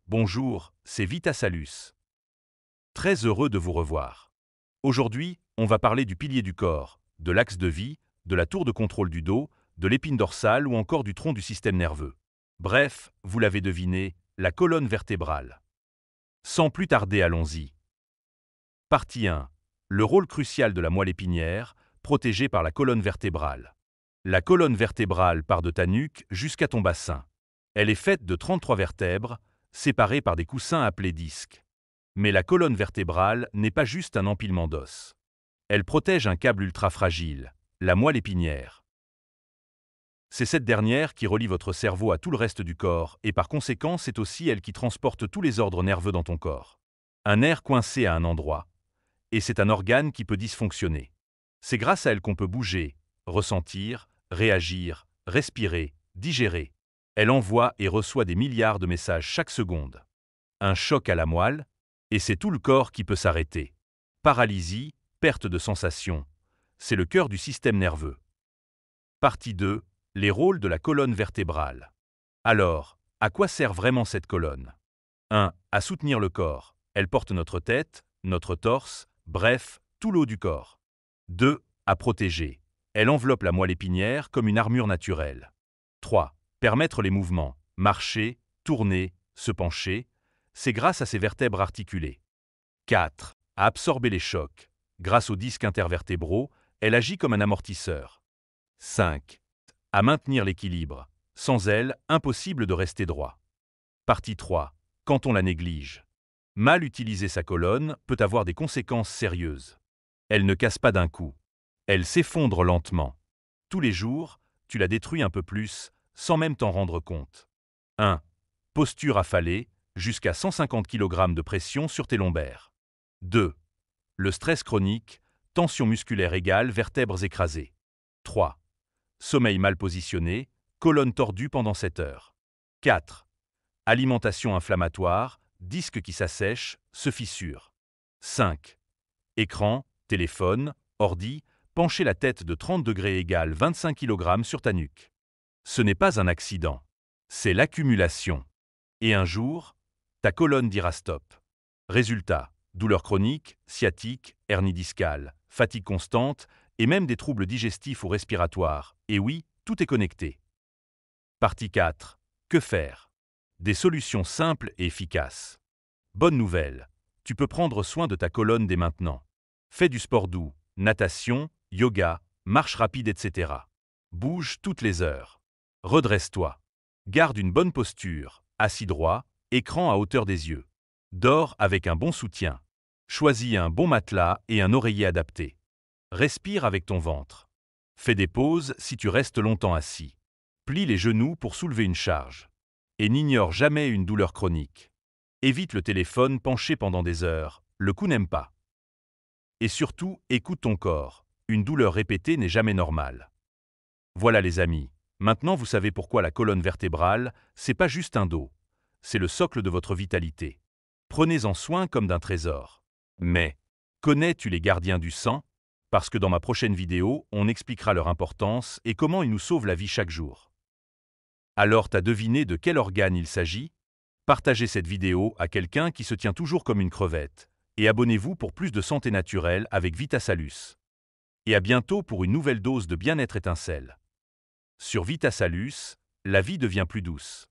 Bonjour, c'est Vitasalus. Très heureux de vous revoir. Aujourd'hui, on va parler du pilier du corps, de l'axe de vie, de la tour de contrôle du dos, de l'épine dorsale ou encore du tronc du système nerveux. Bref, vous l'avez deviné, la colonne vertébrale. Sans plus tarder, allons-y. Partie 1. Le rôle crucial de la moelle épinière, protégée par la colonne vertébrale. La colonne vertébrale part de ta nuque jusqu'à ton bassin. Elle est faite de 33 vertèbres, séparées par des coussins appelés disques. Mais la colonne vertébrale n'est pas juste un empilement d'os. Elle protège un câble ultra fragile, la moelle épinière. C'est cette dernière qui relie votre cerveau à tout le reste du corps et par conséquent, c'est aussi elle qui transporte tous les ordres nerveux dans ton corps. Un nerf coincé à un endroit, et c'est un organe qui peut dysfonctionner. C'est grâce à elle qu'on peut bouger, ressentir, réagir, respirer, digérer. Elle envoie et reçoit des milliards de messages chaque seconde. Un choc à la moelle, et c'est tout le corps qui peut s'arrêter. Paralysie, perte de sensation. C'est le cœur du système nerveux. Partie 2. Les rôles de la colonne vertébrale. Alors, à quoi sert vraiment cette colonne? 1. À soutenir le corps. Elle porte notre tête, notre torse, bref, tout l'haut du corps. 2. À protéger. Elle enveloppe la moelle épinière comme une armure naturelle. 3. Permettre les mouvements. Marcher, tourner, se pencher. C'est grâce à ces vertèbres articulées. 4. À absorber les chocs. Grâce aux disques intervertébraux, elle agit comme un amortisseur. 5. À maintenir l'équilibre. Sans elle, impossible de rester droit. Partie 3. Quand on la néglige. Mal utiliser sa colonne peut avoir des conséquences sérieuses. Elle ne casse pas d'un coup. Elle s'effondre lentement. Tous les jours, tu la détruis un peu plus, sans même t'en rendre compte. 1. Posture affalée, jusqu'à 150 kg de pression sur tes lombaires. 2. Le stress chronique, tension musculaire égale, vertèbres écrasées. 3. Sommeil mal positionné, colonne tordue pendant 7 heures. 4. Alimentation inflammatoire, disque qui s'assèche, se fissure. 5. Écran, téléphone, ordi, pencher la tête de 30 degrés égale 25 kg sur ta nuque. Ce n'est pas un accident, c'est l'accumulation. Et un jour, ta colonne dira stop. Résultat, douleur chronique, sciatique, hernie discale, fatigue constante et même des troubles digestifs ou respiratoires. Et oui, tout est connecté. Partie 4. Que faire? Des solutions simples et efficaces. Bonne nouvelle, tu peux prendre soin de ta colonne dès maintenant. Fais du sport doux, natation, yoga, marche rapide, etc. Bouge toutes les heures. Redresse-toi. Garde une bonne posture, assis droit, écran à hauteur des yeux. Dors avec un bon soutien. Choisis un bon matelas et un oreiller adapté. Respire avec ton ventre. Fais des pauses si tu restes longtemps assis. Plie les genoux pour soulever une charge. Et n'ignore jamais une douleur chronique. Évite le téléphone penché pendant des heures, le cou n'aime pas. Et surtout, écoute ton corps. Une douleur répétée n'est jamais normale. Voilà les amis, maintenant vous savez pourquoi la colonne vertébrale, c'est pas juste un dos. C'est le socle de votre vitalité. Prenez-en soin comme d'un trésor. Mais, connais-tu les gardiens du sang? Parce que dans ma prochaine vidéo, on expliquera leur importance et comment ils nous sauvent la vie chaque jour. Alors t'as deviné de quel organe il s'agit? Partagez cette vidéo à quelqu'un qui se tient toujours comme une crevette. Et abonnez-vous pour plus de santé naturelle avec Vitasalus. Et à bientôt pour une nouvelle dose de bien-être étincelle. Sur Vitasalus, la vie devient plus douce.